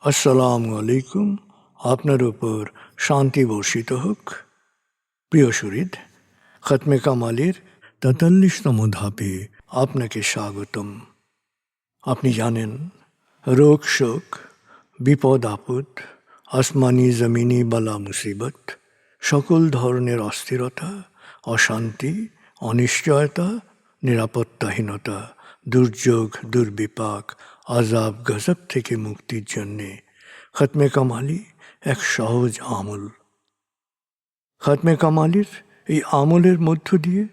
আসসালামু আলাইকুম। আপনার উপর শান্তি বর্ষিত হোক। প্রিয় শরীদ, খতমে কামালের ৪৩তম ধাপে আপনাকে স্বাগতম। আপনি জানেন, রোগ শোক, বিপদ আপদ, আসমানি জমিনি বালা মুসিবত, সকল ধরনের অস্থিরতা, অশান্তি, অনিশ্চয়তা, নিরাপত্তাহীনতা, দুর্যোগ, দুর্বিপাক, আজাব গজব থেকে মুক্তির জন্যে খতমে কামালি এক সহজ আমল। খতমে কামালির এই আমলের মধ্য দিয়ে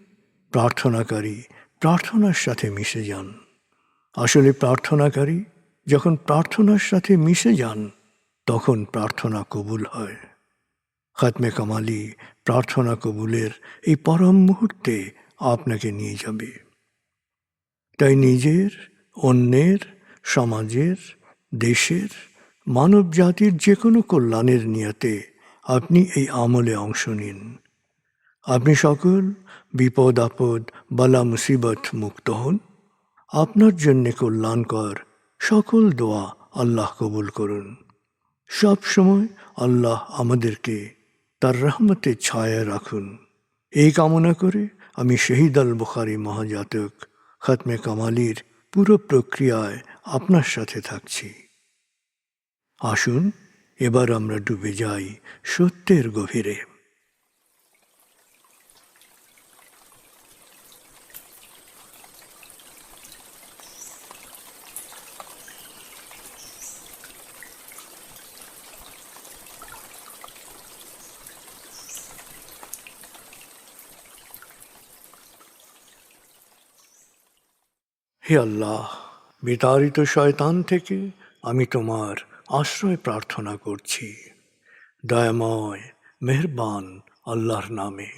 প্রার্থনাকারী প্রার্থনার সাথে মিশে যান। আসলে প্রার্থনাকারী যখন প্রার্থনার সাথে মিশে যান, তখন প্রার্থনা কবুল হয়। খতমে কামালি প্রার্থনা কবুলের এই পরম মুহূর্তে আপনাকে নিয়ে যাবে। তাই নিজের, অন্যের, সমাজের, দেশের, মানব জাতির যে কোনো কল্যাণের নিয়তে আপনি এই আমলে অংশ নিন। আপনি সকল বিপদ আপদ, বালা মুসিবত মুক্ত হন। আপনার জন্যে কল্যাণকর সকল দোয়া আল্লাহ কবুল করুন। সব সময় আল্লাহ আমাদেরকে তার রহমতের ছায়ায় রাখুন। এই কামনা করে আমি শহীদ আল বুখারী মহাজাতক খতমে কামালির পুরো প্রক্রিয়ায় আপনার সাথে থাকছি। আসুন এবার আমরা ডুবে যাই সত্যের গভীরে। হে আল্লাহ, বিতাড়িত শয়তান থেকে আমি তোমার আশ্রয় প্রার্থনা করছি। দয়াময় মেহেরবান আল্লাহর নামে।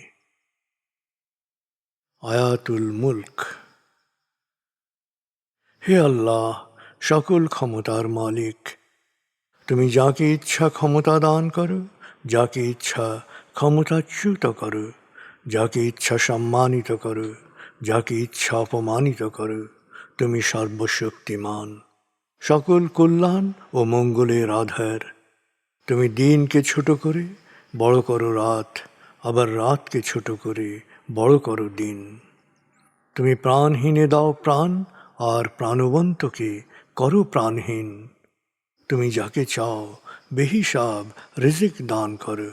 আয়াতুল মুলক। হে আল্লাহ, সকল ক্ষমতার মালিক, তুমি যাকে ইচ্ছা ক্ষমতা দান করো, যাকে ইচ্ছা ক্ষমতাচ্যুত করো, যাকে ইচ্ছা সম্মানিত করো, যাকে ইচ্ছা অপমানিত করো। তুমি সর্বশক্তিমান, সকল কল্যাণ ও মঙ্গলের আধার। তুমি দিনকে ছোট করে বড় করো রাত, আবার রাতকে ছোট করে বড় করো দিন। তুমি প্রাণহীনে দাও প্রাণ, আর প্রাণবন্তকে করো প্রাণহীন। তুমি যাকে চাও বেহিসাব রিজিক দান করো।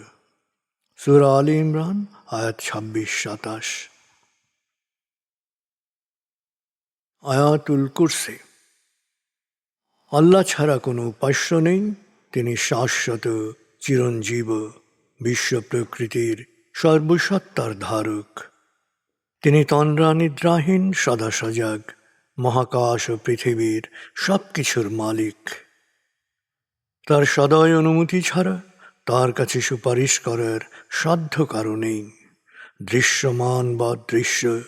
সূরা আলে ইমরান আয়াত ২৬-২৭। আয়াতুল কুরসি। আল্লাহ ছাড়া কোনো উপাস্য নেই। তিনি শাশ্বত, চিরঞ্জীব, বিশ্ব প্রকৃতির সর্বসত্তার ধারক। তিনি তন্দ্রা নিদ্রাহীন, সদা সজাগ, মহাকাশ ও পৃথিবীর সব কিছুর মালিক। তার সদয় অনুমতি ছাড়া তার কাছে সুপারিশ করার সাধ্য কারো নেই। দৃশ্যমান বা দৃশ্য,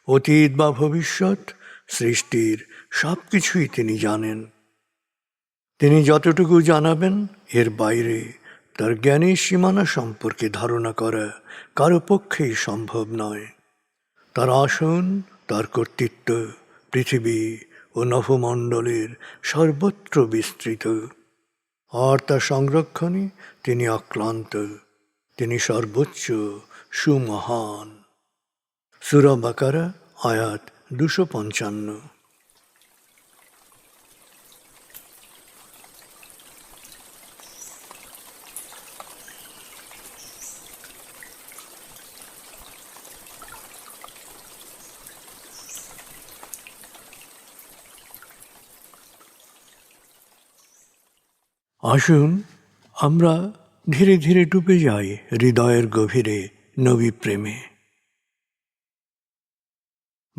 অতীত বা ভবিষ্যৎ, সৃষ্টির সব কিছুই তিনি জানেন। তিনি যতটুকু জানাবেন, এর বাইরে তার জ্ঞানের সীমানা সম্পর্কে ধারণা করা কারো পক্ষেই সম্ভব নয়। তার আসন, তার কর্তৃত্ব পৃথিবী ও নভমণ্ডলের সর্বত্র বিস্তৃত, আর তার সংরক্ষণে তিনি অক্লান্ত। তিনি সর্বোচ্চ, সুমহান। সূরা বাকারা আয়াত ২৫৫। আসুন আমরা ধীরে ধীরে ডুবে যাই হৃদয়ের গভীরে নবী প্রেমে।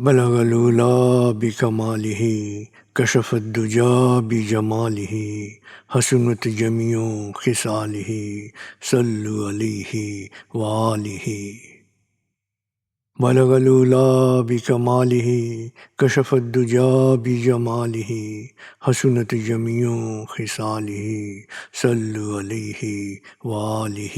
বলগল উলা বিকমালিহি, কশফত দুজা বিজমালিহি, হসনত জমিও খিসালিহি, সল্লু আলাইহি ওয়ালিহি। بلغ العلا بكماله كشف الدجى بجماله حسنت جميع خصاله صلوا عليه وآله।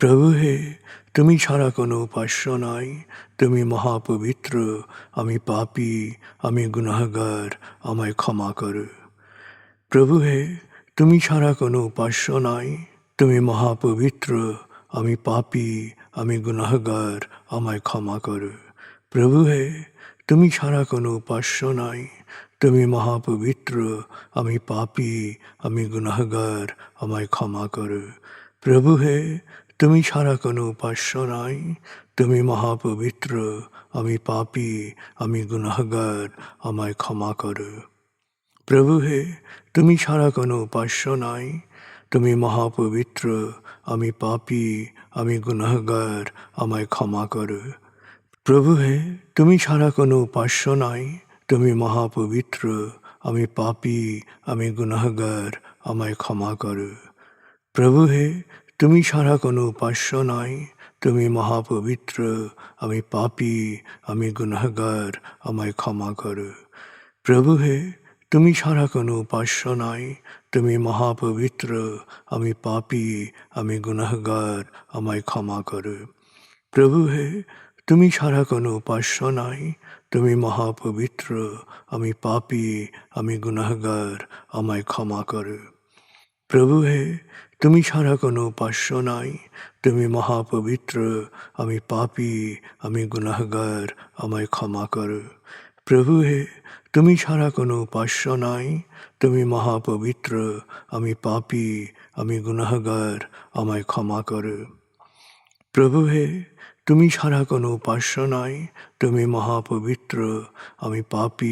প্রভু হে, তুমি ছাড়া কোনো উপাস্য নাই, তুমি মহাপবিত্র, আমি পাপী, আমি গুনাহগার, আমায় ক্ষমা করো। প্রভু হে, তুমি ছাড়া কোনো উপাস্য নাই, তুমি মহাপবিত্র, আমি পাপী, আমি গুনাহগার, আমায় ক্ষমা করো। প্রভু হে, তুমি ছাড়া কোনো উপাস্য নাই, তুমি মহাপবিত্র, আমি পাপী, আমি গুনাহগার, আমায় ক্ষমা করো। প্রভু হে, তুমি ছাড়া কোনো উপাস্য নাই, তুমি মহাপবিত্র, আমি পাপী, আমি গুনাহগার, আমায় ক্ষমা করো। প্রভু হে, তুমি ছাড়া কোনো উপাস্য নাই, তুমি মহাপবিত্র, আমি পাপী, আমি গুনাহগার, আমায় ক্ষমা করো। প্রভু হে, তুমি ছাড়া কোনো উপাস্য নাই, তুমি মহাপবিত্র, আমি পাপী, আমি গুনাহগার, আমায় ক্ষমা করো। প্রভু হে, তুমি ছাড়া কোনো উপাস্য নাই, তুমি মহাপবিত্র, আমি পাপী, আমি গুনাহগার, আমায় ক্ষমা করো। প্রভু হে, তুমি ছাড়া কোনো উপাস্য নাই, তুমি মহাপবিত্র, আমি পাপী, আমি গুনাহগার, আমায় ক্ষমা করো। প্রভু হে, তুমি ছাড়া কোনো উপাস্য নাই, তুমি মহাপবিত্র, আমি পাপী, আমি গুনাহগার, আমায় ক্ষমা করো। প্রভু হে, তুমি ছাড়া কোনো উপাস্য নাই, তুমি মহাপবিত্র, আমি পাপী, আমি গুনাহগার, আমায় ক্ষমা করো। প্রভু হে, তুমি ছাড়া কোনো উপাস্য নাই, তুমি মহাপবিত্র, আমি পাপী, আমি গুনাহগার, আমায় ক্ষমা করো। প্রভু হে, তুমি ছাড়া কোনো উপাস্য নাই, তুমি মহাপবিত্র, আমি পাপী,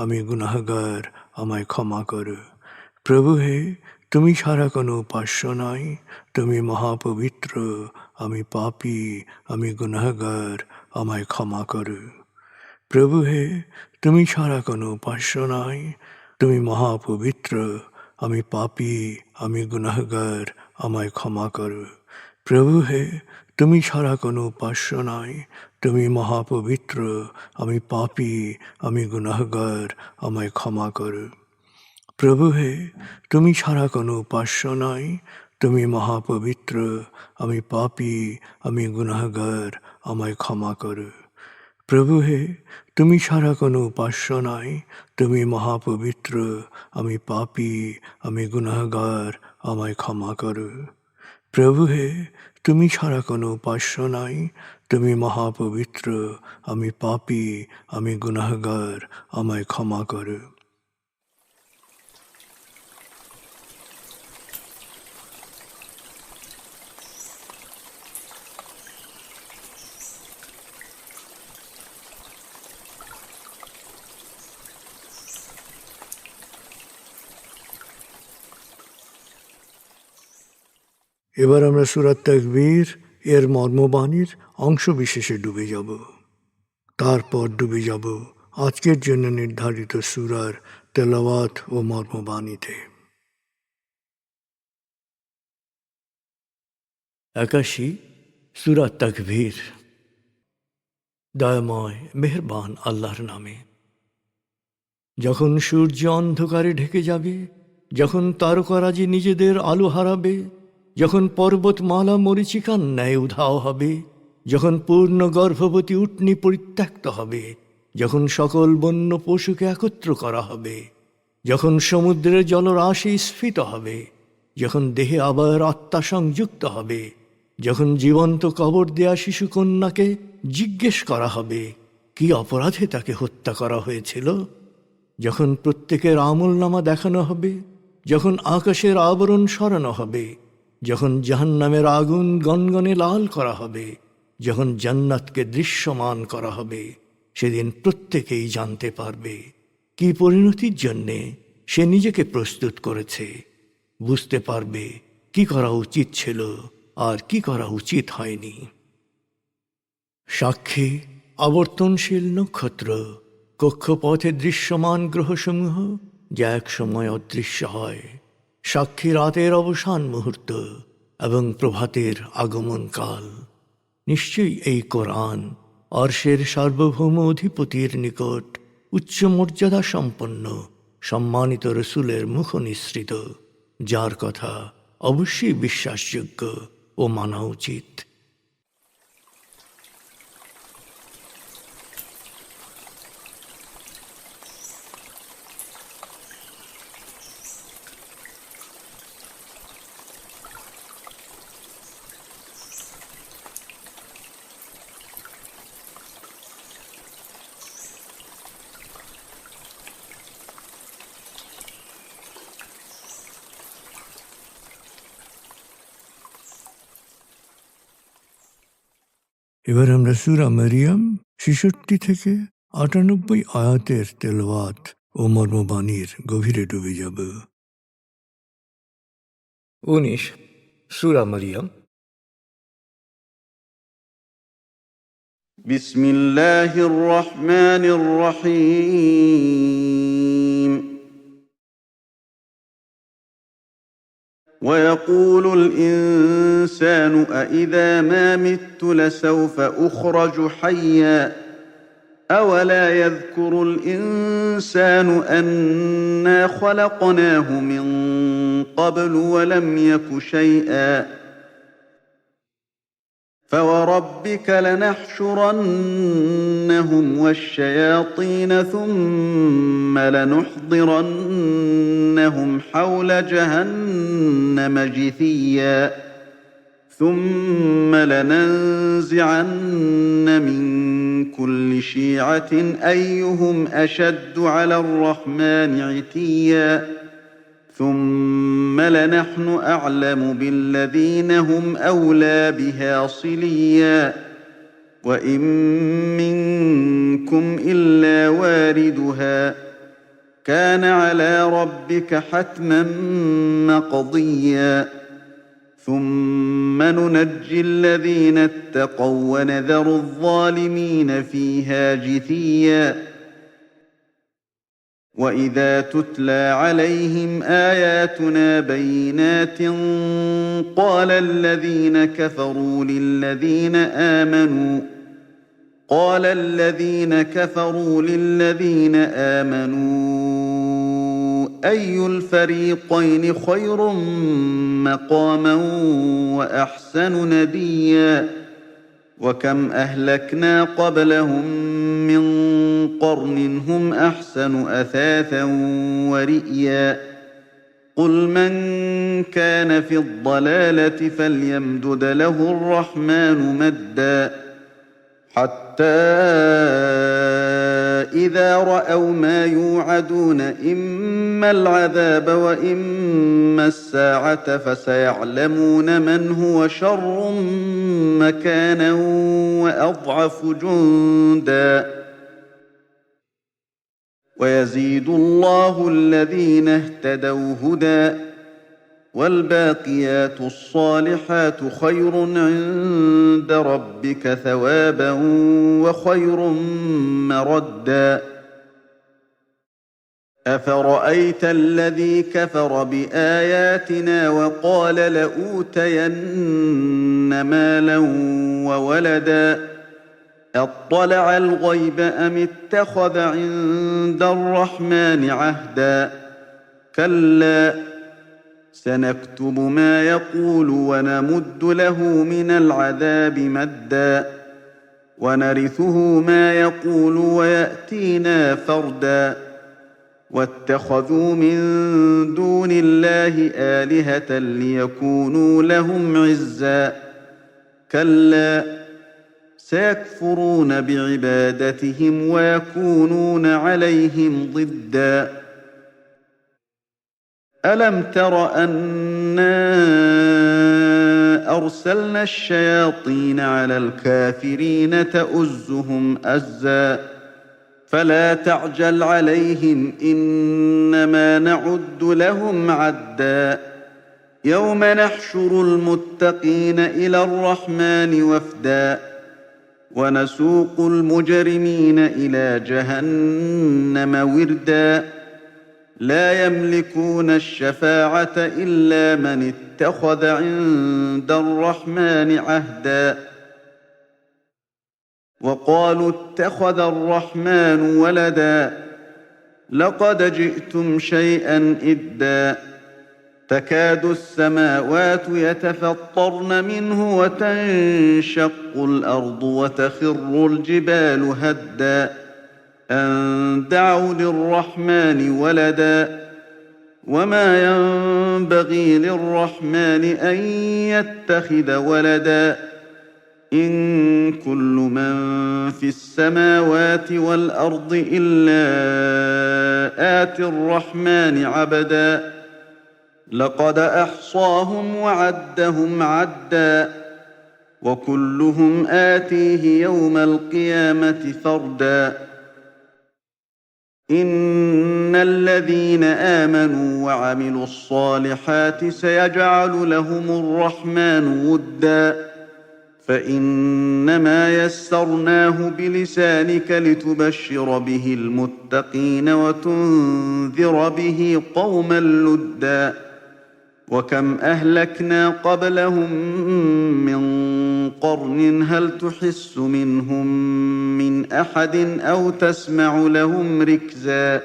আমি গুনাহগার, আমায় ক্ষমা করো। প্রভু হে, তুমি ছাড়া কোনো উপাস্য নাই, তুমি মহাপবিত্র, আমি পাপী, আমি গুনাহগার, আমায় ক্ষমা করো। প্রভু হে, তুমি ছাড়া কোনো উপাস্য নাই, তুমি মহাপবিত্র, আমি পাপী, আমি গুনাহগার, আমায় ক্ষমা করো। প্রভু হে, তুমি ছাড়া কোনো উপাস্য নাই, তুমি মহাপবিত্র, আমি পাপী, আমি গুনাহগার, আমায় ক্ষমা করো। প্রভু হে, তুমি ছাড়া কোনো উপাস্য নাই, তুমি মহাপবিত্র, আমি পাপী, আমি গুনাহগার, আমায় ক্ষমা করো। প্রভু হে, তুমি ছাড়া কোনো উপাস্য নাই, তুমি মহাপবিত্র, আমি পাপী, আমি গুনাহগার, আমায় ক্ষমা করো। প্রভু হে, তুমি ছাড়া কোনো উপাস্য নাই, তুমি মহাপবিত্র, আমি পাপী, আমি গুনাহগার, আমায় ক্ষমা করো। এবার আমরা সূরা তাকবীর এর মর্মবাণীর অংশ বিশেষে ডুবে যাব। তারপর ডুবে যাব আজকের জন্য নির্ধারিত সূরার তেলাওয়াত ও মর্মবাণীতে। 81 সূরা তাকবীর। দয়াময় মেহেরবান আল্লাহর নামে। যখন সূর্য অন্ধকারে ঢেকে যাবে, যখন তারকারাজি নিজেদের আলো হারাবে, যখন পর্বতমালা মরীচিকার ন্যায় উধাও হবে, যখন পূর্ণ গর্ভবতী উটনী পরিত্যক্ত হবে, যখন সকল বন্য পশুকে একত্র করা হবে, যখন সমুদ্রের জলরাশি স্ফীত হবে, যখন দেহে আবার আত্মা সংযুক্ত হবে, যখন জীবন্ত কবর দেয়া শিশুকন্যাকে জিজ্ঞেস করা হবে কি অপরাধে তাকে হত্যা করা হয়েছিল, যখন প্রত্যেকের আমলনামা দেখানো হবে, যখন আকাশের আবরণ সরানো হবে, যখন জাহান্নামের আগুন গনগনে লাল করা হবে, যখন জান্নাতকে দৃশ্যমান করা হবে, সেদিন প্রত্যেকেই জানতে পারবে কি পরিণতির জন্যে সে নিজেকে প্রস্তুত করেছে, বুঝতে পারবে কি করা উচিত ছিল আর কি করা উচিত হয়নি। সাক্ষী আবর্তনশীল নক্ষত্র, কক্ষপথে দৃশ্যমান গ্রহসমূহ যা এক সময় অদৃশ্য হয়, সাক্ষী রাতের অবসান মুহূর্ত এবং প্রভাতের আগমন কাল। নিশ্চয়ই এই কোরআন আরশের সার্বভৌম অধিপতির নিকট উচ্চ মর্যাদা সম্পন্ন সম্মানিত রসুলের মুখ নিঃসৃত, যার কথা অবশ্যই বিশ্বাসযোগ্য ও মানা উচিত। এবার আমরা সূরা মারিয়াম ৬৬ থেকে ৯৮ আয়াতের তেলাওয়াত ও মর্মবাণীর গভীরে ডুবে যাব। ১৯ সূরা মারিয়াম। বিসমিল্লাহির রহমানির রহিম। ويقول الإنسان أإذا ما مت لسوف أخرج حيا أولا يذكر الإنسان أنا خلقناه من قبل ولم يك شيئا فوربك لنحشرنهم والشياطين ثم لنحضرنهم حول جهنم جثيا ثم لننزعن من كل شيعة أيهم أشد على الرحمن عتيا ثم لنحن أعلم بالذين هم أولى بها صليا وإن منكم إلا واردها كان على ربك حتما مقضيا ثم ننجي الذين اتقوا ونذر الظالمين فيها جثيا وإذا تتلى عليهم آياتنا بينات قال الذين كفروا للذين آمنوا أي الفريقين خير مقاما وأحسن نديا وكم أهلكنا قبلهم من قرن هم أحسن أثاثا ورئيا قل من كان في الضلالة فليمدد له الرحمن مدا حتى إذا رأوا ما يوعدون إما العذاب وإما الساعة فسيعلمون من هو شر مكانا وأضعف جندا ويزيد الله الذين اهتدوا هدى والباقيات الصالحات خير عند ربك ثوابا وخير مردا أفرأيت الذي كفر بآياتنا وقال لأوتين مالا وولدا أطلع الغيب أم اتخذ عند الرحمن عهدا كلا سنكتب ما يقول ونمد له من العذاب مدا ونرثه ما يقول ويأتينا فردا واتخذوا من دون الله آلهة ليكونوا لهم عزا كلا سيكفرون بعبادتهم ويكونون عليهم ضدا ألم تر أنا أرسلنا الشياطين على الكافرين تؤزهم أزا فلا تعجل عليهم إنما نعد لهم عدا يوم نحشر المتقين إلى الرحمن وفدا ونسوق المجرمين إلى جهنم وردا لا يملكون الشفاعة إلا من اتخذ عند الرحمن عهدا وقالوا اتخذ الرحمن ولدا لقد جئتم شيئا إدا تكاد السماوات يتفطرن منه وتنشق الأرض وتخر الجبال هدا أن دعوا للرحمن ولدا وما ينبغي للرحمن أن يتخذ ولدا إن كل من في السماوات والأرض إلا آتي الرحمن عبدا لقد أحصاهم وعدهم عدا وكلهم آتيه يوم القيامة فردا إن الذين آمنوا وعملوا الصالحات سيجعل لهم الرحمن ودا فإنما يسرناه بلسانك لتبشر به المتقين وتنذر به قوما لدا وكم أهلكنا قبلهم من قرن هل تحس منهم من أحد أو تسمع لهم ركزا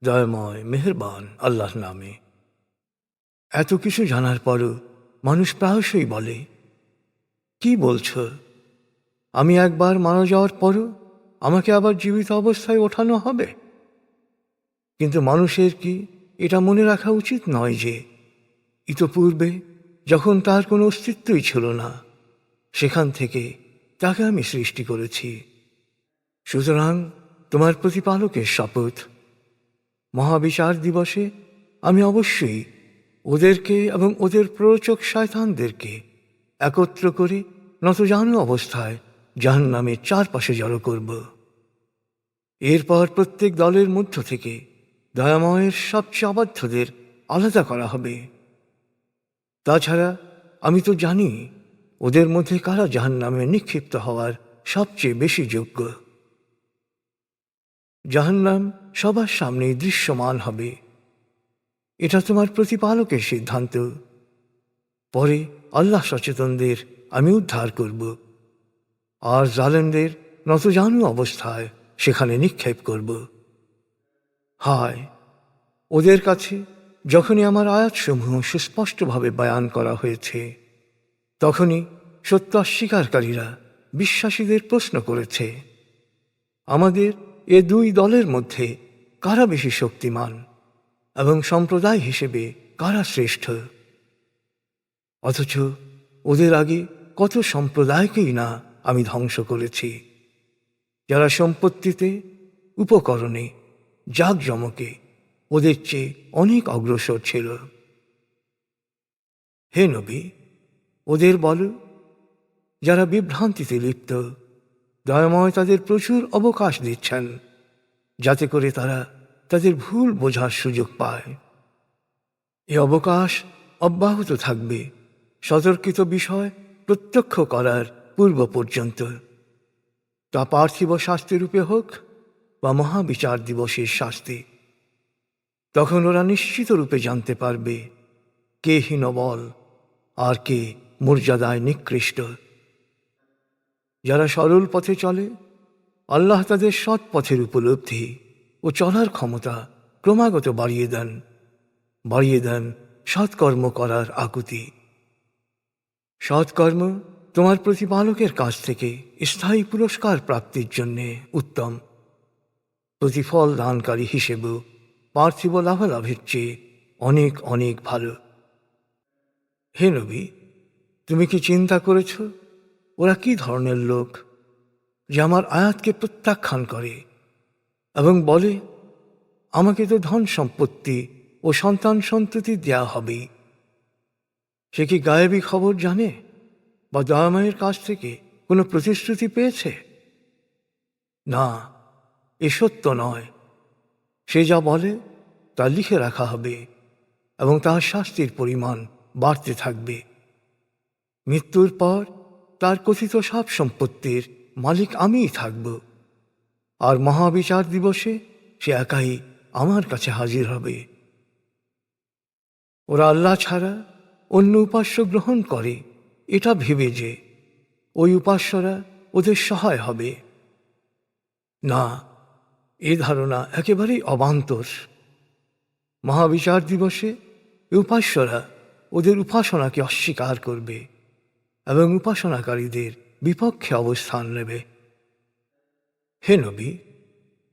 দয়াময় মেহেরবান আল্লাহর নামে। এত কিছু জানার পরও মানুষ প্রায়শই বলে, কি বলছো? আমি একবার মারা যাওয়ার পরও আমাকে আবার জীবিত অবস্থায় ওঠানো হবে? কিন্তু মানুষের কি এটা মনে রাখা উচিত নয় যে ইতপূর্বে যখন তার কোনো অস্তিত্বই ছিল না, সেখান থেকে তাকে আমি সৃষ্টি করেছি। সুতরাং তোমার প্রতিপালকের শপথ, মহাবিচার দিবসে আমি অবশ্যই ওদেরকে এবং ওদের প্ররোচক শয়তানদেরকে একত্র করে নতজানু অবস্থায় জাহান্নামের চারপাশে জড়ো করব। এরপর প্রত্যেক দলের মধ্য থেকে দয়াময়ের সবচেয়ে অবাধ্যদের আলাদা করা হবে। তাছাড়া আমি তো জানি ওদের মধ্যে কারা জাহান্নামে নিক্ষিপ্ত হওয়ার সবচেয়ে বেশি যোগ্য। জাহান্নাম সবার সামনেই দৃশ্যমান হবে। এটা তোমার প্রতিপালকের সিদ্ধান্ত। পরে আল্লাহ সচেতনদের আমি উদ্ধার করব আর জালেমদের নতজানু অবস্থায় সেখানে নিক্ষেপ করব। হায়, ওদের কাছে যখনই আমার আয়াতসমূহ সুস্পষ্টভাবে বয়ান করা হয়েছে, তখনই সত্য অস্বীকারীরা বিশ্বাসীদের প্রশ্ন করেছে, আমাদের এ দুই দলের মধ্যে কারা বেশি শক্তিমান এবং সম্প্রদায় হিসেবে কারা শ্রেষ্ঠ? অথচ ওদের আগে কত সম্প্রদায়কেই না আমি ধ্বংস করেছি, যারা সম্পত্তিতে, উপকরণে, জাঁকজমকে ওদের চেয়ে অনেক অগ্রসর ছিল। হে নবী, ওদের বল, যারা বিভ্রান্তিতে লিপ্ত, দয়াময় তাদের প্রচুর অবকাশ দিচ্ছেন যাতে করে তারা তাদের ভুল বোঝার সুযোগ পায়। এ অবকাশ অব্যাহত থাকবে সতর্কিত বিষয় প্রত্যক্ষ করার পূর্ব পর্যন্ত, তা পার্থিব শাস্তিরূপে হোক বা মহাবিচার দিবসের শাস্তি। তখন ওরা নিশ্চিত রূপে জানতে পারবে কে হীনবল আর কে মর্যাদায় নিকৃষ্ট। যারা সরল পথে চলে, আল্লাহ তাদের সৎ পথের উপলব্ধি ও চলার ক্ষমতা ক্রমাগত বাড়িয়ে দেন সৎকর্ম করার আকুতি। সৎকর্ম তোমার প্রতিপালকের কাছ থেকে স্থায়ী পুরস্কার প্রাপ্তির জন্যে উত্তম। প্রতিফল দানকারী হিসেবেও পার্থিব লাভালাভের চেয়ে অনেক অনেক ভালো। হে নবী, তুমি কি চিন্তা করেছ ওরা কি ধরনের লোক যে আমার আয়াতকে প্রত্যাখ্যান করে এবং বলে, আমাকে তো ধন সম্পত্তি ও সন্তান সন্ততি দেয়া হবে? সে কি গায়েবী খবর জানে বা দয়াময়ের কাছ থেকে কোনো প্রতিশ্রুতি পেয়েছে? না, এ সত্য নয়। সে যা বলে তা লিখে রাখা হবে এবং তার শাস্তির পরিমাণ বাড়তে থাকবে। মৃত্যুর পর তার কথিত সব সম্পত্তির মালিক আমিই থাকব, আর মহাবিচার দিবসে সে একাই আমার কাছে হাজির হবে। ওরা আল্লাহ ছাড়া অন্য উপাস্য গ্রহণ করে এটা ভেবে যে ওই উপাস্যরা ওদের সহায় হবে। না, এ ধারণা একেবারেই অবান্তর। মহাবিচার দিবসে উপাস্যরা ওদের উপাসনাকে অস্বীকার করবে এবং উপাসনাকারীদের বিপক্ষে অবস্থান নেবে। হে নবী,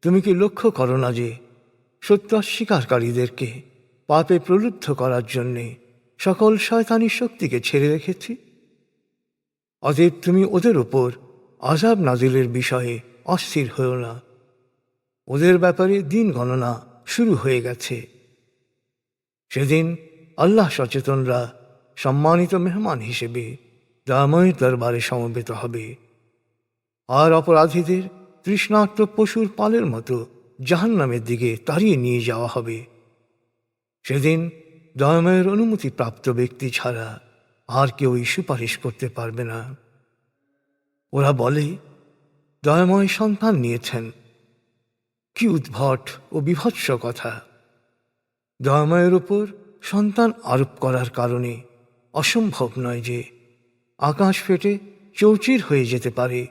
তুমি কি লক্ষ্য করো না যে সত্য অস্বীকারীদেরকে পাপে প্রলুব্ধ করার জন্যে সকল শয়তানি শক্তিকে ছেড়ে রেখেছি? অতএব তুমি ওদের ওপর আযাব নাজিলের বিষয়ে অস্থির হও না। ওদের ব্যাপারে দিন গণনা শুরু হয়ে গেছে। সেদিন আল্লাহ সচেতনরা সম্মানিত মেহমান হিসেবে দয়াময়ের দরবারে সমবেত হবে, আর অপরাধীদের তৃষ্ণার্ত পশুর পালের মতো জাহান্নামের দিকে তাড়িয়ে নিয়ে যাওয়া হবে। সেদিন দয়াময়ের অনুমতি প্রাপ্ত ব্যক্তি ছাড়া আর কেউই সুপারিশ করতে পারবে না। ওরা বলে, দয়াময় সন্তান নিয়েছেন। কি উদ্ভট ও বিভৎস কথা! দয়াময়ের উপর সন্তান আরোপ করার কারণে অসম্ভব নয় যে আকাশ ফেটে চৌচির হয়ে যেতে পারে,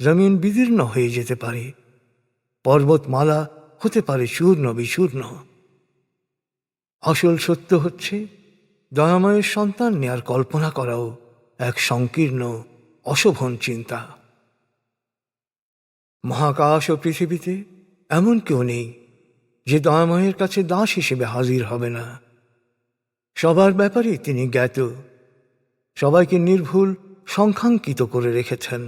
জমিন বিদীর্ণ হয়ে যেতে পারে, পর্বতমালা হতে পারে চূর্ণ বিচূর্ণ। আসল সত্য হচ্ছে, দয়াময়ের সন্তান নেয়ার কল্পনা করাও এক সংকীর্ণ অশোভন চিন্তা। মহাকাশ ও পৃথিবীতে এমন কেউ নেই যে দয়াময়ের কাছে দাস হিসেবে হাজির হবে না। সবার ব্যাপারে তিনি জ্ঞাত, সবাইকে নির্ভুল সংখ্যাঙ্কিত করে রেখেছেন।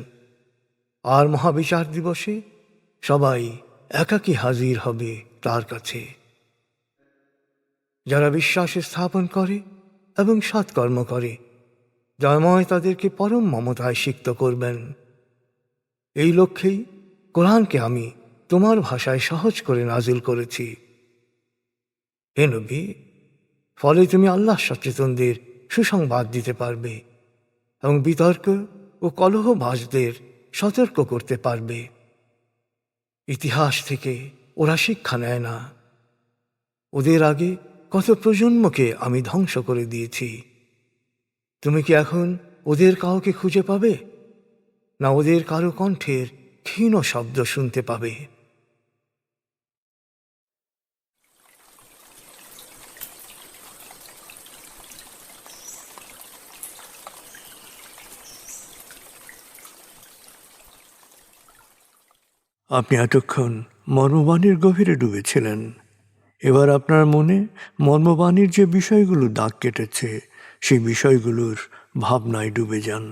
আর মহাবিচার দিবসে সবাই একাকী হাজির হবে তার কাছে। যারা বিশ্বাস স্থাপন করে এবং সৎকর্ম করে, দয়াময় তাদেরকে পরম মমতায় সিক্ত করবেন। এই লক্ষ্যেই কোরআনকে আমি তোমার ভাষায় সহজ করে নাজিল করেছি। হে নবী, ফলে তুমি আল্লাহ সচেতনদের সুসংবাদ দিতে পারবে এবং বিতর্ক ও কলহবাজদের সতর্ক করতে পারবে। ইতিহাস থেকে ওরা শিক্ষা নেয় না। ওদের আগে কত প্রজন্মকে আমি ধ্বংস করে দিয়েছি। তুমি কি এখন ওদের কাউকে খুঁজে পাবে, না ওদের কারো কণ্ঠের ক্ষীণ শব্দ শুনতে পাবে? আপনি এতক্ষণ মর্মবাণীর গভীরে ডুবেছিলেন। এবার আপনার মনে মর্মবাণীর যে বিষয়গুলো দাগ কেটেছে, সেই বিষয়গুলোর ভাবনায় ডুবে যান।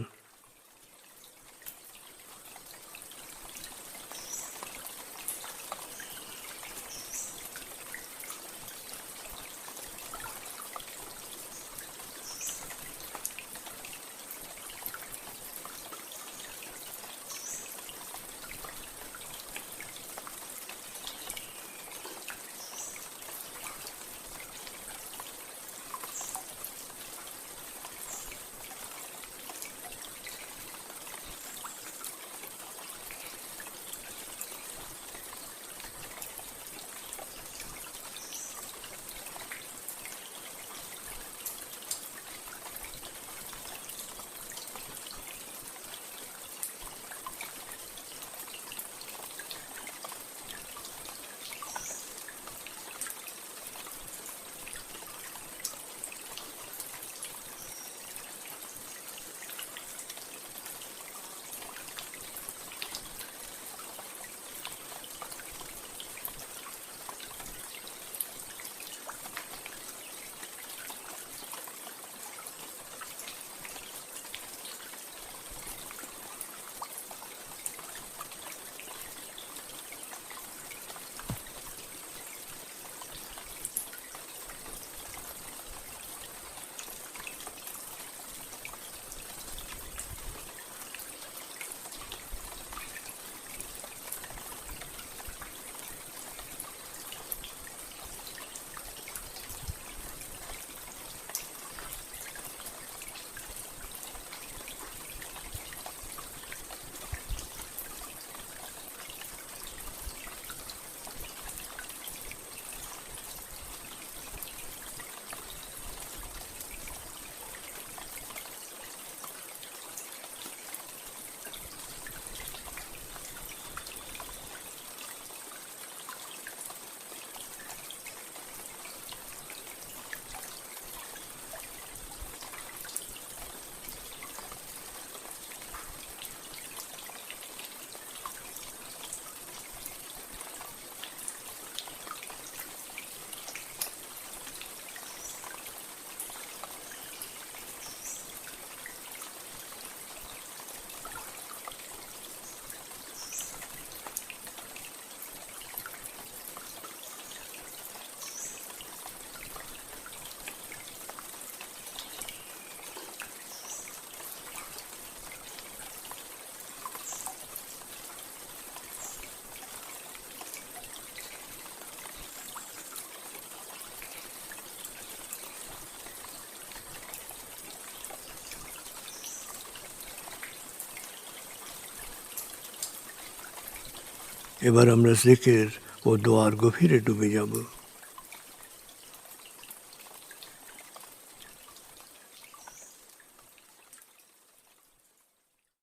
এবার আমরা জিকির ও দোয়ার গভীরে ডুবে যাব।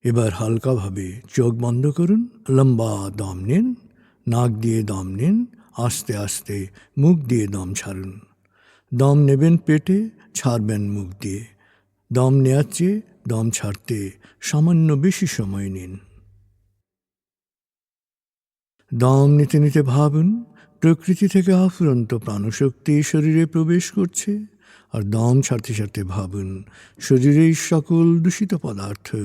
এবার হালকাভাবে চোখ বন্ধ করুন, লম্বা দম নিন, নাক দিয়ে দম নিন, আস্তে আস্তে মুখ দিয়ে দম ছাড়ুন। দম নেবেন পেটে, ছাড়বেন মুখ দিয়ে। দম নেওয়ার চেয়ে দম ছাড়তে সামান্য বেশি সময় নিন। দম নিতে নিতে ভাবুন প্রকৃতি থেকে অফুরন্ত প্রাণশক্তি শরীরে প্রবেশ করছে, আর দম ছাড়তে ছাড়তে ভাবুন শরীরের সকল দূষিত পদার্থ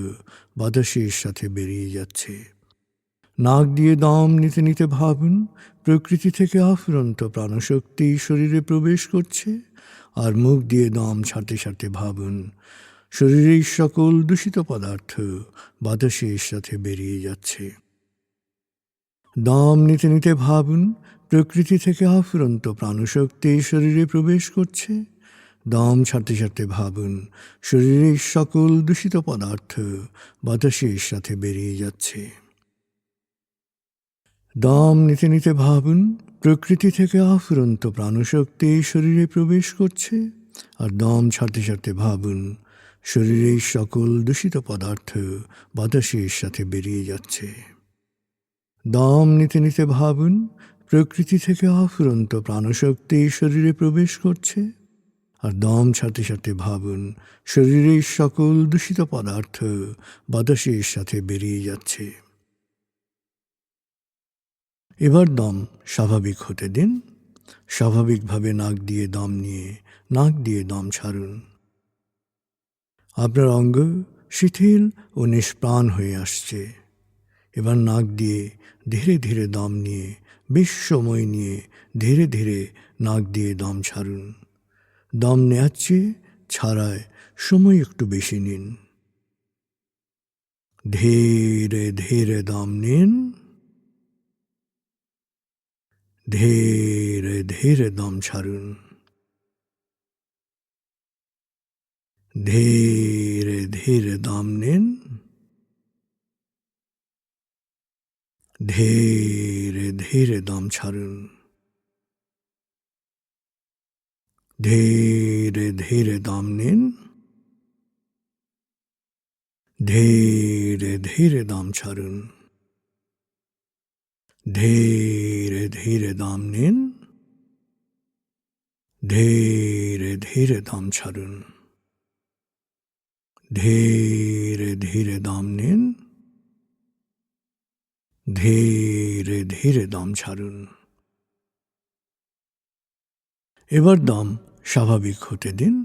বাতাসের সাথে বেরিয়ে যাচ্ছে। নাক দিয়ে দম নিতে নিতে ভাবুন প্রকৃতি থেকে অফুরন্ত প্রাণশক্তি শরীরে প্রবেশ করছে, আর মুখ দিয়ে দম ছাড়তে ছাড়তে ভাবুন শরীরের সকল দূষিত পদার্থ বাতাসের সাথে বেরিয়ে যাচ্ছে। দম নিতে নিতে ভাবুন প্রকৃতি থেকে অফুরন্ত প্রাণশক্তি শরীরে প্রবেশ করছে। দম ছাড়তে ছাড়তে ভাবুন শরীরের সকল দূষিত পদার্থ বাতাসের সাথে বেরিয়ে যাচ্ছে। দম নিতে নিতে ভাবুন প্রকৃতি থেকে অফুরন্ত প্রাণশক্তি শরীরে প্রবেশ করছে, আর দম ছাড়তে ছাড়তে ভাবুন শরীরের সকল দূষিত পদার্থ বাতাসের সাথে বেরিয়ে যাচ্ছে। দম নিতে নিতে ভাবুন প্রকৃতি থেকে অফুরন্ত প্রাণশক্তি শরীরে প্রবেশ করছে, আর দম ছাড়তে ছাড়তে ভাবুন শরীরের সকল দূষিত পদার্থ বাতাসের সাথে বেরিয়ে যাচ্ছে। এবার দম স্বাভাবিক হতে দিন। স্বাভাবিকভাবে নাক দিয়ে দম নিয়ে নাক দিয়ে দম ছাড়ুন। আপনার অঙ্গ শিথিল ও নিষ্প্রাণ হয়ে আসছে। এবার নাক দিয়ে ধীরে ধীরে দম নিয়ে বেশ সময় নিয়ে ধীরে ধীরে নাক দিয়ে দম ছাড়ুন। দম নেওয়ার চেয়ে ছাড়ায় সময় একটু বেশি নিন। ধীরে ধীরে দম নিন, ধীরে ধীরে দম ছাড়ুন। ধীরে ধীরে দম নিন, ধীরে ধীরে দম ছাড়ুন। ধীরে ধীরে দম নিন, ধীরে ধীরে দম ছাড়ুন। ধীরে ধীরে দম নিন, ধীরে ধীরে দম ছাড়ুন। ধীরে ধীরে দম নিন, ধীরে ধীরে দম ছাড়ুন। এবার দম স্বাভাবিক হতে দিন।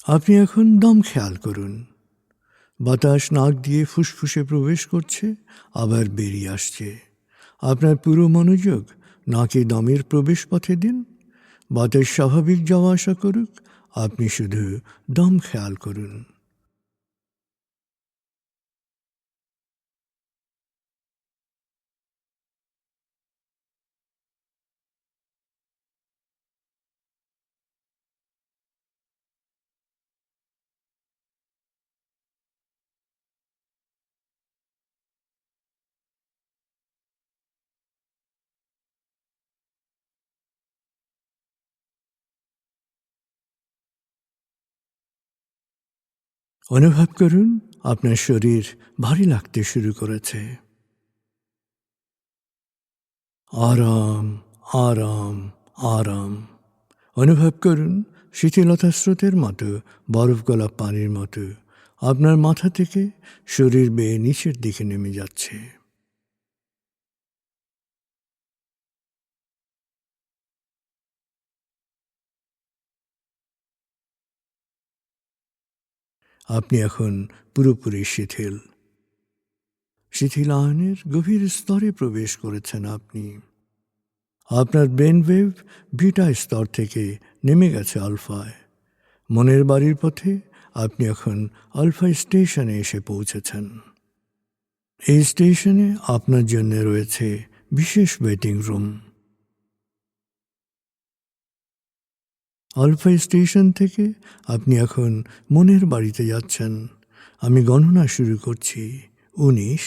আপনি এখন দম খেয়াল করুন। বাতাস নাক দিয়ে ফুসফুসে প্রবেশ করছে, আবার বেরিয়ে আসছে। আপনার পুরো মনোযোগ নাকে দমের প্রবেশ পথে দিন। বাতাস স্বাভাবিক যাওয়া আসা করুক, আপনি শুধু দম খেয়াল করুন। অনুভব করুন আপনার শরীর ভারী লাগতে শুরু করেছে। আরাম, আরাম, আরাম। অনুভব করুন শিথিলতা স্রোতের মতো, বরফ গলা পানির মতো আপনার মাথা থেকে শরীর বেয়ে নিচের দিকে নেমে যাচ্ছে। আপনি এখন পুরোপুরি শিথিল। শিথিলায়নের গভীর স্তরে প্রবেশ করেছেন আপনি। আপনার ব্রেন ওয়েভ বিটা স্তর থেকে নেমে গেছে আলফায়। মনের বাড়ির পথে আপনি এখন আলফা স্টেশনে এসে পৌঁছেছেন। এই স্টেশনে আপনার জন্য রয়েছে বিশেষ ওয়েটিং রুম। আলফা স্টেশন থেকে আপনি এখন মনের বাড়িতে যাচ্ছেন। আমি গণনা শুরু করছি। 19,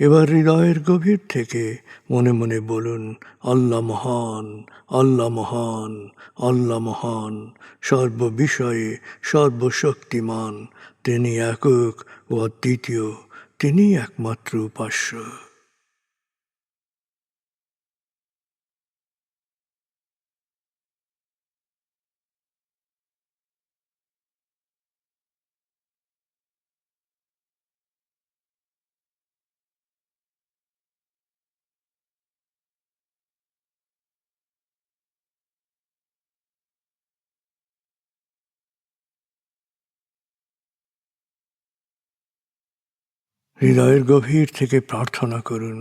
এবার হৃদয়ের গভীর থেকে মনে মনে বলুন, আল্লাহ মহান, আল্লাহ মহান, আল্লাহ মহান, সর্ববিষয়ে সর্বশক্তিমান, তিনি একক ও অদ্বিতীয়, তিনি একমাত্র উপাস্য। হৃদয়ের গভীর থেকে প্রার্থনা করুন,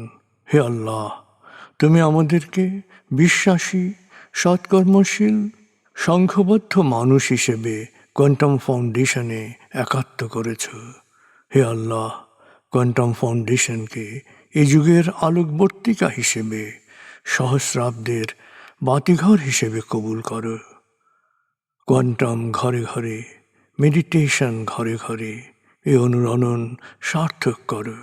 হে আল্লাহ, তুমি আমাদেরকে বিশ্বাসী, সৎকর্মশীল, সংঘবদ্ধ মানুষ হিসেবে কোয়ান্টাম ফাউন্ডেশনে একাত্ম করেছ। হে আল্লাহ, কোয়ান্টাম ফাউন্ডেশনকে এ যুগের আলোকবর্তিকা হিসেবে, সহস্রাব্দের বাতিঘর হিসেবে কবুল করো। কোয়ান্টাম ঘরে ঘরে, মেডিটেশন ঘরে ঘরে, এ অনুরণন সার্থক করো।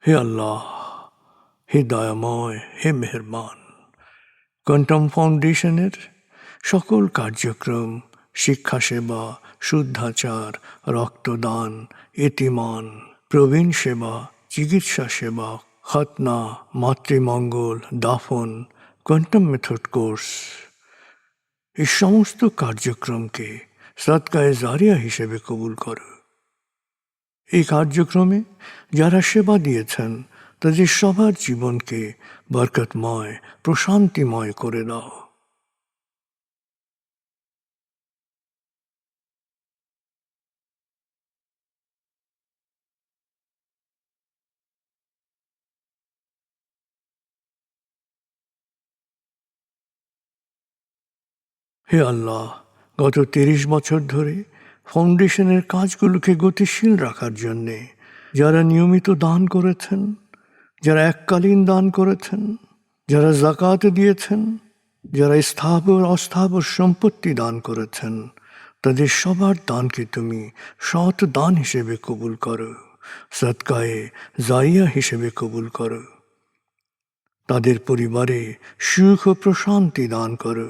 হে আল্লাহ, হে দয়াময়, হে মেহেরবান, কোয়ান্টাম ফাউন্ডেশনের সকল কার্যক্রম, শিক্ষা সেবা, শুদ্ধাচার, রক্তদান, এতিমান, প্রবীণ সেবা, চিকিৎসা সেবা, খতনা, মাতৃমঙ্গল, দাফন, কোয়ান্টাম মেথড কোর্স, এই সমস্ত কার্যক্রমকে সদকায়ে জারিয়া হিসেবে কবুল করো। এই কার্যক্রমে যারা সেবা দিয়েছেন তাদের সবার জীবনকে বরকতময়, প্রশান্তিময় করে দাও। হে আল্লাহ, গত ৩০ বছর ধরে ফাউন্ডেশনের কাজগুলোকে গতিশীল রাখার জন্যে যারা নিয়মিত দান করেছেন, যারা এককালীন দান করেছেন, যারা জাকাত দিয়েছেন, যারা স্থাবর অস্থাবর সম্পত্তি দান করেছেন, তাদের সবার দানকে তুমি সৎ দান হিসেবে কবুল করো, সদকায়ে জারিয়া হিসেবে কবুল করো। তাদের পরিবারে সুখ ও প্রশান্তি দান করো,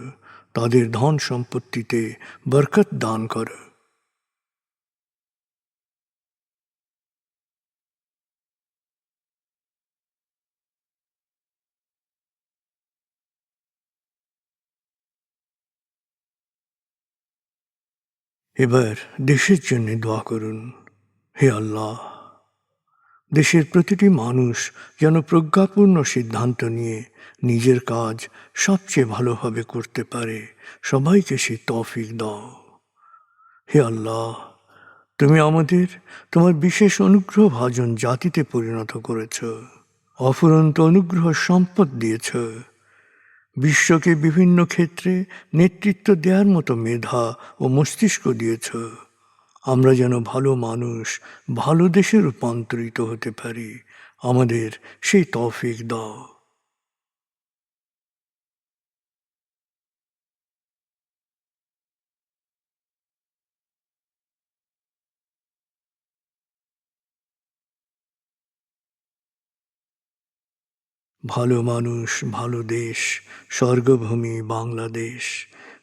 তাদের ধন সম্পত্তিতে বরকত দান করো। এবার দেশের জন্য দোয়া করুন, হে আল্লাহ, দেশের প্রতিটি মানুষ যেন প্রজ্ঞাপূর্ণ সিদ্ধান্ত নিয়ে নিজের কাজ সবচেয়ে ভালোভাবে করতে পারে, সবাইকে সে তৌফিক দাও। হে আল্লাহ, তুমি আমাদের তোমার বিশেষ অনুগ্রহ ভাজন জাতিতে পরিণত করেছ, অফুরন্ত অনুগ্রহ সম্পদ দিয়েছ, বিশ্বকে বিভিন্ন ক্ষেত্রে নেতৃত্ব দেওয়ার মতো মেধা ও মস্তিষ্ক দিয়েছ। আমরা যেন ভালো মানুষ, ভালো দেশে রূপান্তরিত হতে পারি, আমাদের সেই তৌফিক দাও। ভালো মানুষ, ভালো দেশ, স্বর্গভূমি বাংলাদেশ।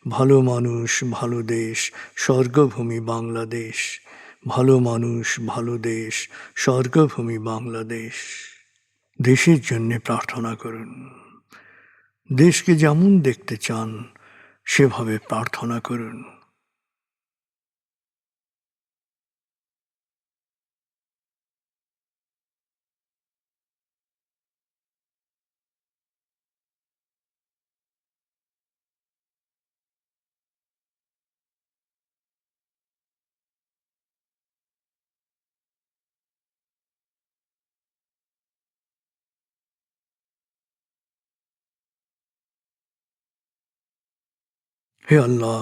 ভালো মানুষ, ভালো দেশ, স্বর্গভূমি বাংলাদেশ। ভালো মানুষ, ভালো দেশ, স্বর্গভূমি বাংলাদেশ। দেশের জন্যে প্রার্থনা করুন। দেশকে যেমন দেখতে চান সেভাবে প্রার্থনা করুন। হে আল্লাহ,